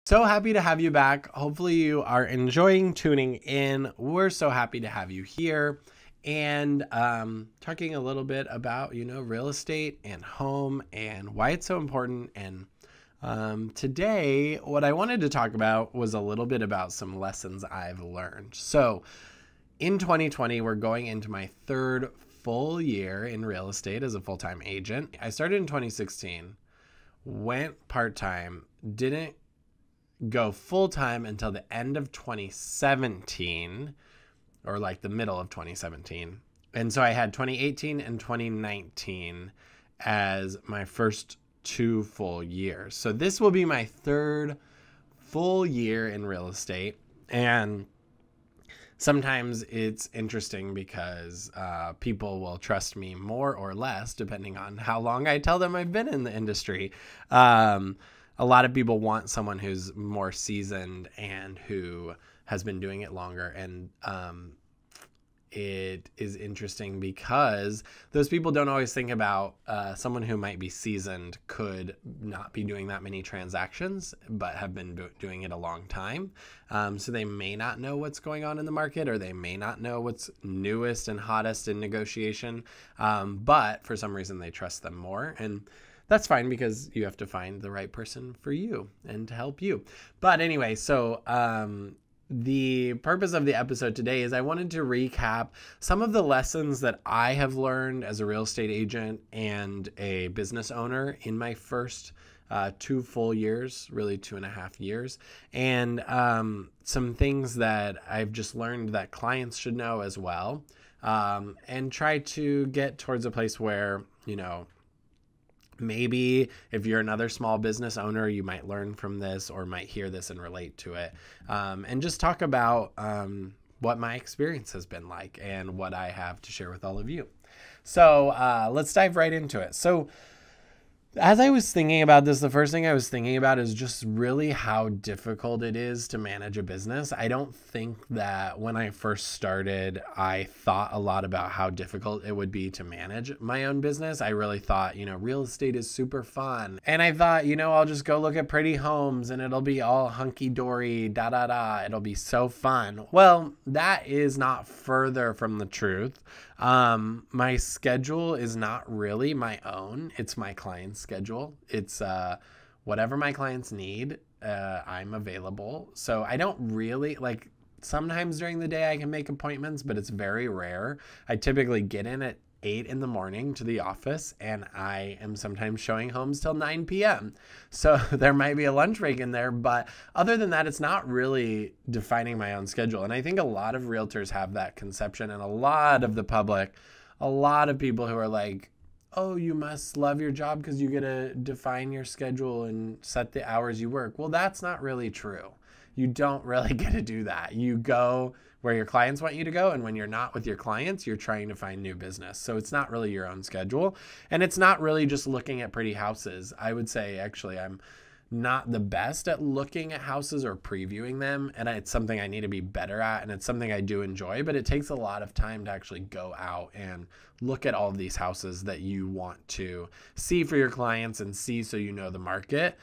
So happy to have you back. Hopefully you are enjoying tuning in. We're so happy to have you here and talking a little bit about, real estate and home and why it's so important. And today, what I wanted to talk about was a little bit about some lessons I've learned. So in 2020, we're going into my third full year in real estate as a full-time agent. I started in 2016, went part-time, didn't go full-time until the end of 2017 or like the middle of 2017. And so I had 2018 and 2019 as my first 2 full years. So this will be my third full year in real estate. And sometimes it's interesting because people will trust me more or less depending on how long I tell them I've been in the industry. A lot of people want someone who's more seasoned and who has been doing it longer. And it is interesting because those people don't always think about someone who might be seasoned could not be doing that many transactions, but have been doing it a long time. So they may not know what's going on in the market, or they may not know what's newest and hottest in negotiation. But for some reason, they trust them more. And that's fine because you have to find the right person for you and to help you. But anyway, so the purpose of the episode today is I wanted to recap some of the lessons that I have learned as a real estate agent and a business owner in my first 2 full years, really 2.5 years, and some things that I've just learned that clients should know as well, and try to get towards a place where, maybe if you're another small business owner, you might learn from this or might hear this and relate to it. And just talk about what my experience has been like and what I have to share with all of you. So let's dive right into it. So as I was thinking about this, the first thing I was thinking about is just really how difficult it is to manage a business. I don't think that when I first started, I thought a lot about how difficult it would be to manage my own business. I really thought, real estate is super fun. And I thought, I'll just go look at pretty homes and it'll be all hunky-dory, da-da-da. It'll be so fun. Well, that is not further from the truth. My schedule is not really my own. It's my client's schedule. It's whatever my clients need, I'm available. So I don't really sometimes during the day I can make appointments, but it's very rare. I typically get in at 8 in the morning to the office, and I am sometimes showing homes till 9 p.m. So there might be a lunch break in there, but other than that, it's not really defining my own schedule. And I think a lot of realtors have that conception, and a lot of the public, a lot of people who are like, oh, you must love your job because you get to define your schedule and set the hours you work. Well, that's not really true. You don't really get to do that. You go where your clients want you to go, and when you're not with your clients, you're trying to find new business. So it's not really your own schedule, and it's not really just looking at pretty houses. I would say actually I'm not the best at looking at houses or previewing them, and it's something I need to be better at, and it's something I do enjoy, but it takes a lot of time to actually go out and look at all of these houses that you want to see for your clients and see so you know the market.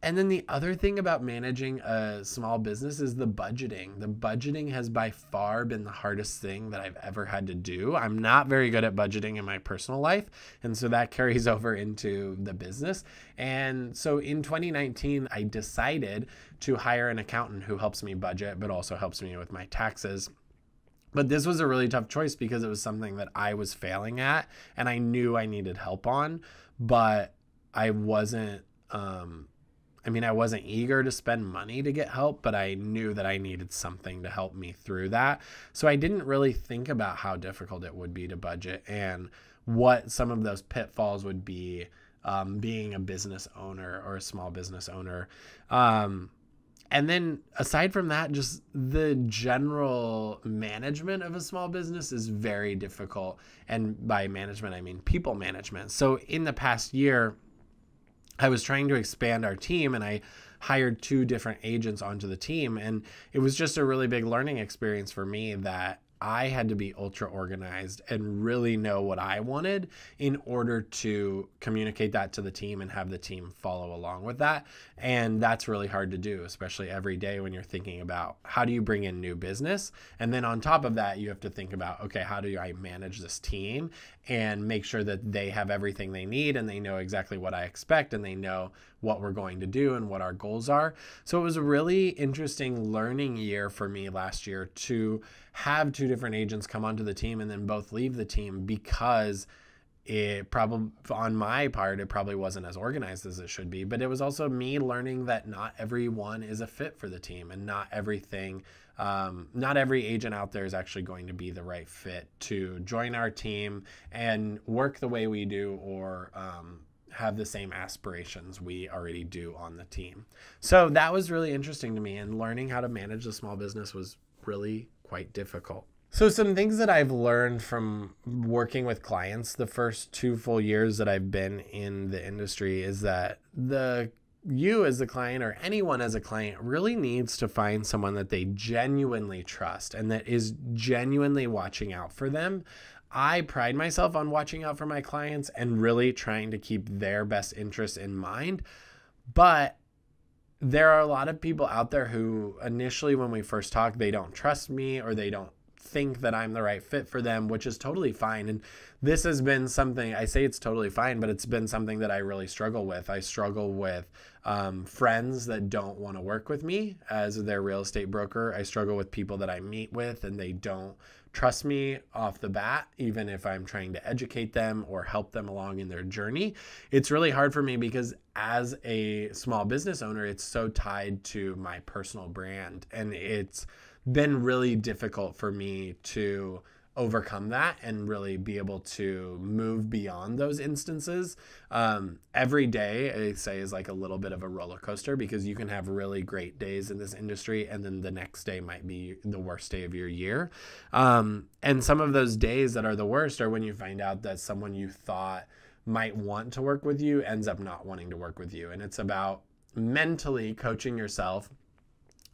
And then the other thing about managing a small business is the budgeting. The budgeting has by far been the hardest thing that I've ever had to do. I'm not very good at budgeting in my personal life, and so that carries over into the business. And so in 2019, I decided to hire an accountant who helps me budget, but also helps me with my taxes. But this was a really tough choice because it was something that I was failing at, and I knew I needed help on, but I wasn't I wasn't eager to spend money to get help, but I knew that I needed something to help me through that. So I didn't really think about how difficult it would be to budget and what some of those pitfalls would be, being a business owner or a small business owner. And then aside from that, just the general management of a small business is very difficult. And by management, I mean people management. So in the past year, I was trying to expand our team, and I hired 2 different agents onto the team. And it was just a really big learning experience for me that I had to be ultra organized and really know what I wanted in order to communicate that to the team and have the team follow along with that. And that's really hard to do, especially every day when you're thinking about how do you bring in new business. And then on top of that, you have to think about, okay, how do I manage this team and make sure that they have everything they need and they know exactly what I expect and they know what we're going to do and what our goals are. So it was a really interesting learning year for me last year to have two different agents come onto the team and then both leave the team, because it probably, on my part, it probably wasn't as organized as it should be. But it was also me learning that not everyone is a fit for the team, and not everything, not every agent out there is actually going to be the right fit to join our team and work the way we do, or have the same aspirations we already do on the team. So that was really interesting to me, and learning how to manage the small business was really quite difficult. So some things that I've learned from working with clients the first 2 full years that I've been in the industry is that you as a client, or anyone as a client, really needs to find someone that they genuinely trust and that is genuinely watching out for them. I pride myself on watching out for my clients and really trying to keep their best interests in mind. But there are a lot of people out there who initially, when we first talk, they don't trust me or they don't think that I'm the right fit for them, which is totally fine. And this has been something, I say it's totally fine, but it's been something that I really struggle with. I struggle with friends that don't want to work with me as their real estate broker. I struggle with people that I meet with and they don't trust me off the bat, even if I'm trying to educate them or help them along in their journey. It's really hard for me because as a small business owner, it's so tied to my personal brand, and it's been really difficult for me to overcome that and really be able to move beyond those instances. Every day, I say, is like a little bit of a roller coaster, because you can have really great days in this industry and then the next day might be the worst day of your year. And some of those days that are the worst are when you find out that someone you thought might want to work with you ends up not wanting to work with you. And it's about mentally coaching yourself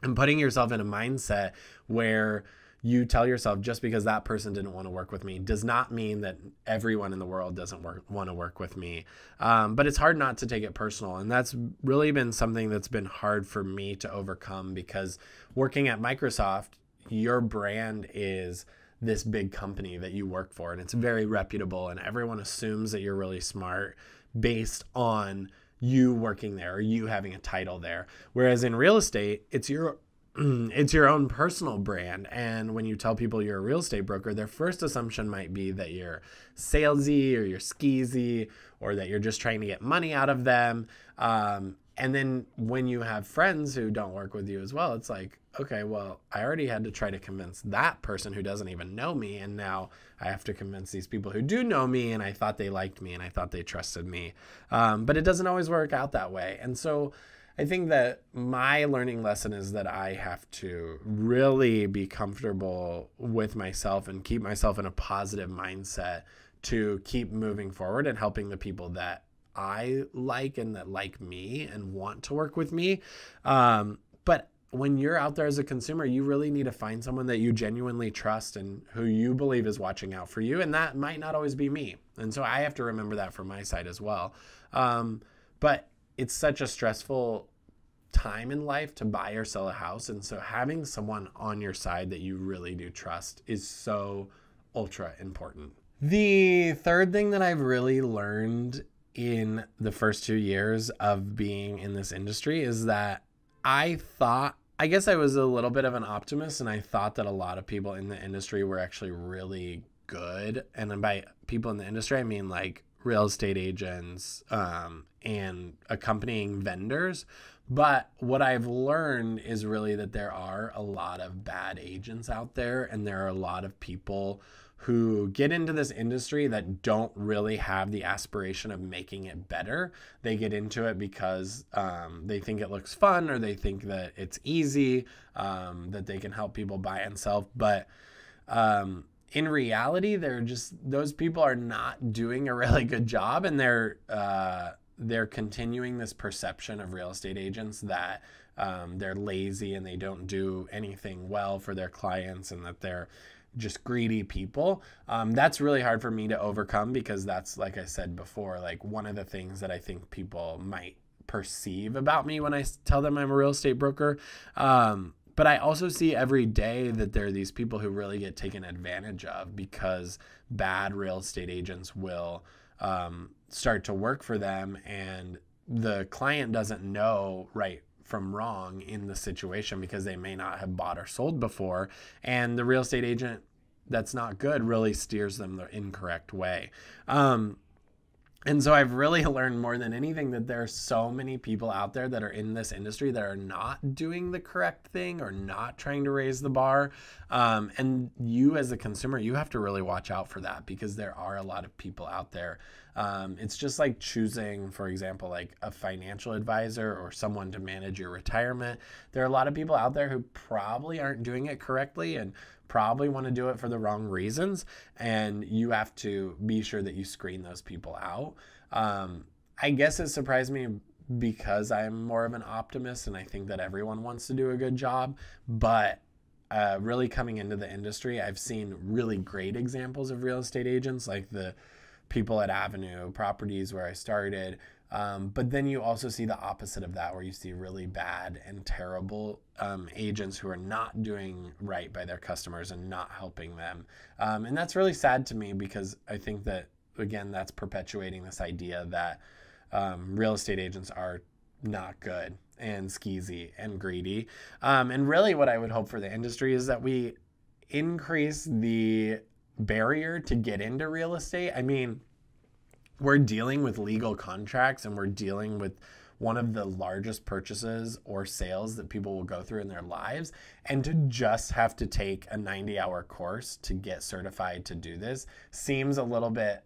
and putting yourself in a mindset where you tell yourself, just because that person didn't want to work with me does not mean that everyone in the world doesn't want to work with me. But it's hard not to take it personal. And that's really been something that's been hard for me to overcome, because working at Microsoft, your brand is this big company that you work for, and it's very reputable, and everyone assumes that you're really smart based on you working there or you having a title there. Whereas in real estate, it's your own personal brand. And when you tell people you're a real estate broker, their first assumption might be that you're salesy or you're skeezy or that you're just trying to get money out of them. And then when you have friends who don't work with you as well, it's like, okay, well, I already had to try to convince that person who doesn't even know me. And now I have to convince these people who do know me, and I thought they liked me and I thought they trusted me. But it doesn't always work out that way. And so I think that my learning lesson is that I have to really be comfortable with myself and keep myself in a positive mindset to keep moving forward and helping the people that I like and that like me and want to work with me. But when you're out there as a consumer, you really need to find someone that you genuinely trust and who you believe is watching out for you. And that might not always be me. And so I have to remember that from my side as well. But it's such a stressful time in life to buy or sell a house. And so having someone on your side that you really do trust is so ultra important. The third thing that I've really learned in the first 2 years of being in this industry is that I guess I was a little bit of an optimist, and I thought that a lot of people in the industry were actually really good. And by people in the industry, I mean like real estate agents and accompanying vendors. But what I've learned is really that there are a lot of bad agents out there, and there are a lot of people who get into this industry that don't really have the aspiration of making it better. They get into it because they think it looks fun, or they think that it's easy, that they can help people buy and sell. But in reality, those people are not doing a really good job, and they're continuing this perception of real estate agents that they're lazy and they don't do anything well for their clients, and that they're just greedy people. That's really hard for me to overcome because that's, like I said before, like one of the things that I think people might perceive about me when I tell them I'm a real estate broker. But I also see every day that there are these people who really get taken advantage of because bad real estate agents will start to work for them, and the client doesn't know right from wrong in the situation because they may not have bought or sold before. And the real estate agent that's not good really steers them the incorrect way. And so I've really learned more than anything that there are so many people out there that are in this industry that are not doing the correct thing or not trying to raise the bar. And you as a consumer, you have to really watch out for that because there are a lot of people out there. It's just like choosing, for example, like a financial advisor or someone to manage your retirement. There are a lot of people out there who probably aren't doing it correctly and probably want to do it for the wrong reasons, and you have to be sure that you screen those people out. I guess it surprised me because I'm more of an optimist and I think that everyone wants to do a good job, but really coming into the industry, I've seen really great examples of real estate agents like the people at Avenue Properties where I started. But then you also see the opposite of that, where you see really bad and terrible agents who are not doing right by their customers and not helping them. And that's really sad to me because I think that, again, that's perpetuating this idea that real estate agents are not good and skeezy and greedy. And really what I would hope for the industry is that we increase the barrier to get into real estate. I mean, we're dealing with legal contracts and we're dealing with one of the largest purchases or sales that people will go through in their lives. And to just have to take a 90-hour course to get certified to do this seems a little bit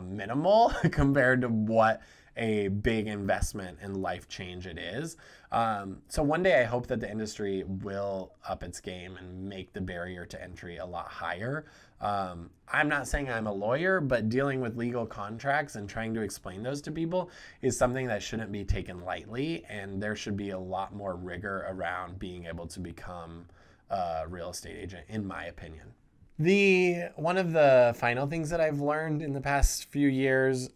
minimal compared to what a big investment and life change it is. So one day I hope that the industry will up its game and make the barrier to entry a lot higher. I'm not saying I'm a lawyer, but dealing with legal contracts and trying to explain those to people is something that shouldn't be taken lightly, and there should be a lot more rigor around being able to become a real estate agent, in my opinion. One of the final things that I've learned in the past few years,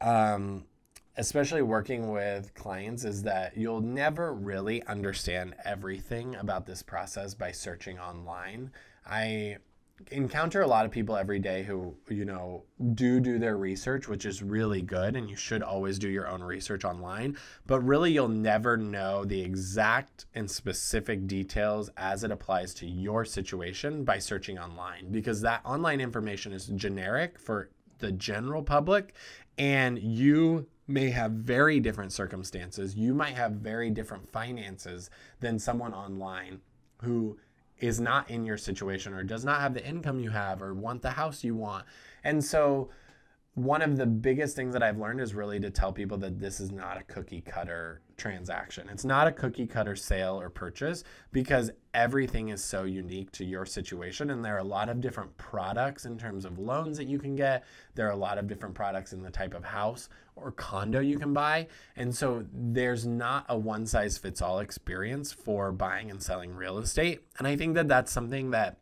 especially working with clients, is that you'll never really understand everything about this process by searching online. I encounter a lot of people every day who, do their research, which is really good, and you should always do your own research online, but really you'll never know the exact and specific details as it applies to your situation by searching online, because that online information is generic for the general public, and you may have very different circumstances. You might have very different finances than someone online who is not in your situation or does not have the income you have or want the house you want. And so one of the biggest things that I've learned is really to tell people that this is not a cookie cutter transaction. It's not a cookie cutter sale or purchase, because everything is so unique to your situation. And there are a lot of different products in terms of loans that you can get. There are a lot of different products in the type of house or condo you can buy. And so there's not a one size fits all experience for buying and selling real estate. And I think that that's something that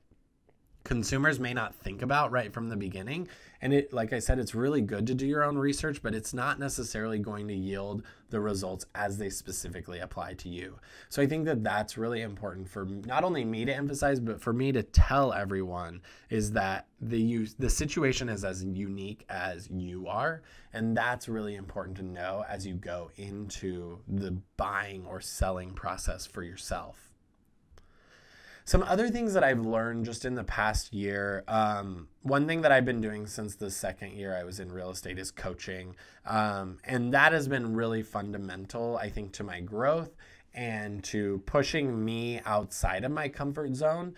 consumers may not think about right from the beginning. And it, like I said, it's really good to do your own research, but it's not necessarily going to yield the results as they specifically apply to you. So I think that that's really important for not only me to emphasize, but for me to tell everyone, is that the situation is as unique as you are. And that's really important to know as you go into the buying or selling process for yourself. Some other things that I've learned just in the past year, one thing that I've been doing since the second year I was in real estate is coaching. And that has been really fundamental, I think, to my growth and to pushing me outside of my comfort zone.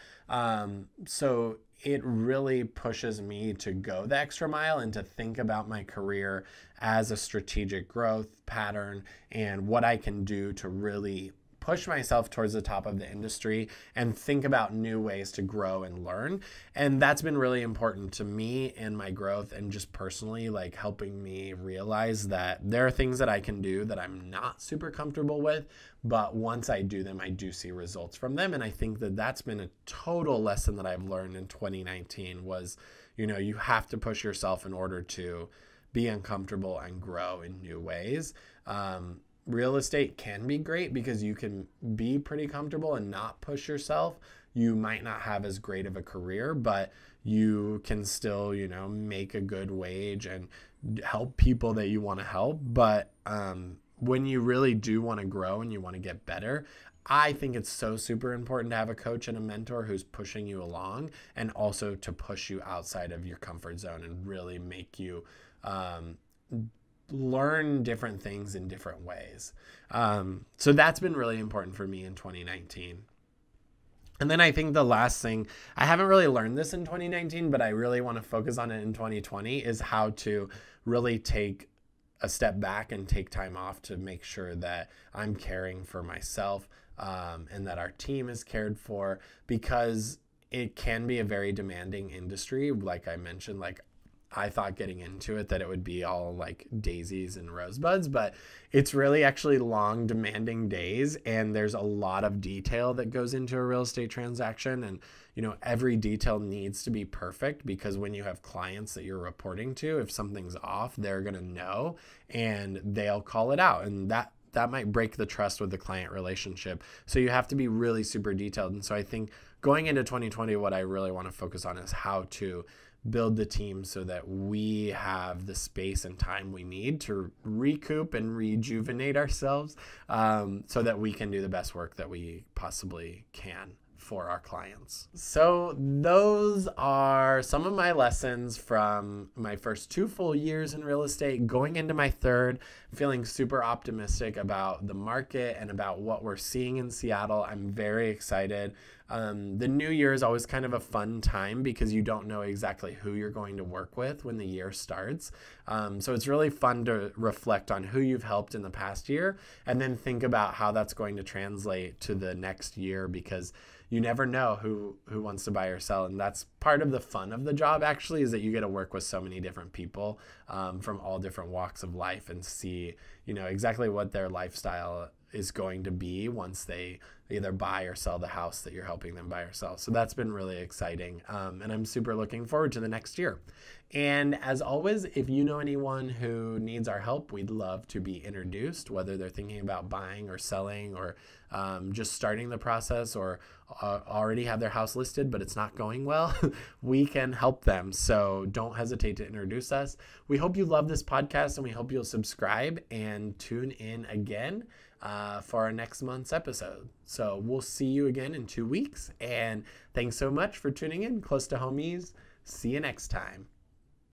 So it really pushes me to go the extra mile and to think about my career as a strategic growth pattern and what I can do to really push myself towards the top of the industry and think about new ways to grow and learn. And that's been really important to me and my growth, and just personally, like, helping me realize that there are things that I can do that I'm not super comfortable with, but once I do them, I do see results from them. And I think that that's been a total lesson that I've learned in 2019 was, you have to push yourself in order to be uncomfortable and grow in new ways. Real estate can be great because you can be pretty comfortable and not push yourself. You might not have as great of a career, but you can still, make a good wage and help people that you want to help. But when you really do want to grow and you want to get better, I think it's so super important to have a coach and a mentor who's pushing you along, and also to push you outside of your comfort zone and really make you learn different things in different ways. So that's been really important for me in 2019. And then I think the last thing, I haven't really learned this in 2019, but I really want to focus on it in 2020, is how to really take a step back and take time off to make sure that I'm caring for myself, and that our team is cared for, because it can be a very demanding industry. Like I mentioned, like, I thought getting into it that it would be all like daisies and rosebuds, but it's really actually long, demanding days. And there's a lot of detail that goes into a real estate transaction. And, every detail needs to be perfect, because when you have clients that you're reporting to, if something's off, they're going to know and they'll call it out. And that might break the trust with the client relationship. So you have to be really super detailed. And so I think going into 2020, what I really want to focus on is how to build the team so that we have the space and time we need to recoup and rejuvenate ourselves, so that we can do the best work that we possibly can for our clients. So those are some of my lessons from my first 2 full years in real estate. Going into my third, feeling super optimistic about the market and about what we're seeing in Seattle. I'm very excited. The new year is always kind of a fun time because you don't know exactly who you're going to work with when the year starts. So it's really fun to reflect on who you've helped in the past year, and then think about how that's going to translate to the next year, because you never know who wants to buy or sell. And that's part of the fun of the job, actually, is that you get to work with so many different people from all different walks of life, and see, exactly what their lifestyle is going to be once they either buy or sell the house that you're helping them buy or sell. So that's been really exciting. And I'm super looking forward to the next year. And as always, if you know anyone who needs our help, we'd love to be introduced, whether they're thinking about buying or selling, or just starting the process, or already have their house listed, but it's not going well. We can help them. So don't hesitate to introduce us. We hope you love this podcast, and we hope you'll subscribe and tune in again for our next month's episode. So we'll see you again in 2 weeks. And thanks so much for tuning in. Close to Homies. See you next time.